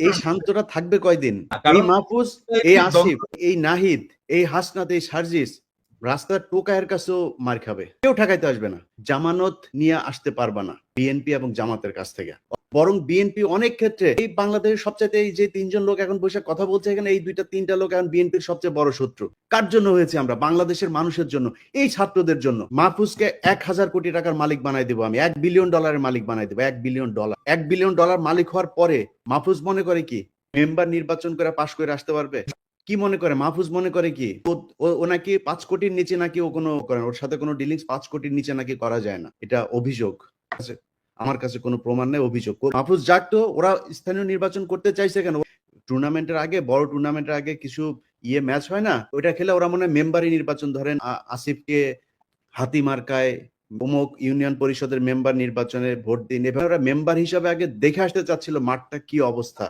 এই শান্তটা থাকবে কয়দিন? এই কারণ মাহফুজ, এই আসিফ, এই নাহিদ, এই হাসনাত, এই সার্জিস রাস্তার টোকায়ের কাছেও মার খাবে, কেউ ঠেকাইতে আসবে না, জামানত নিয়ে আসতে পারবা না বিএনপি এবং জামাতের কাছ থেকে। বরং বিএনপি অনেক ক্ষেত্রে এই বাংলাদেশের সবচেয়ে, এই যে তিনজন লোক এখন বসে কথা বলছে এখানে, এই দুইটা তিনটা লোক এখন বিএনপির সবচেয়ে বড় শত্রু। কার জন্য হয়েছে? আমরা বাংলাদেশের মানুষের জন্য, এই ছাত্রদের জন্য। মাহফুজকে 1,000 কোটি টাকার মালিক বানাই দেবো আমি, $1 বিলিয়ন মালিক বানাই দেবো। $1 বিলিয়ন, $1 বিলিয়ন মালিক হওয়ার পরে মাহফুজ মনে করে কি মেম্বার নির্বাচন করে পাশ করে আসতে পারবে? কি মনে করে মাহফুজ? মনে করে কি ও নাকি 5 কোটির নিচে নাকি ও কোনো করেন, ওর সাথে কোনো ডিলিংস 5 কোটির নিচে নাকি করা যায় না, এটা অভিযোগ আছে। আমার কাছে কোনো প্রমাণ নেই, অভিযোগ। মাহফুজ যাক তো, ওরা স্থানীয় নির্বাচন করতে চাইছে কেন? টুর্নামেন্টের আগে, বড় টুর্নামেন্টের আগে কিছু ম্যাচ হয় না, ওইটা খেলে ওরা মনে হয় মেম্বারই নির্বাচন, ধরেন আসিফকে হাতি মার্কায় অমুক ইউনিয়ন পরিষদের মেম্বার নির্বাচনে ভোট দিন, এভাবে ওরা মেম্বার হিসাবে আগে দেখে আসতে চাচ্ছিল মাঠটা কি অবস্থা।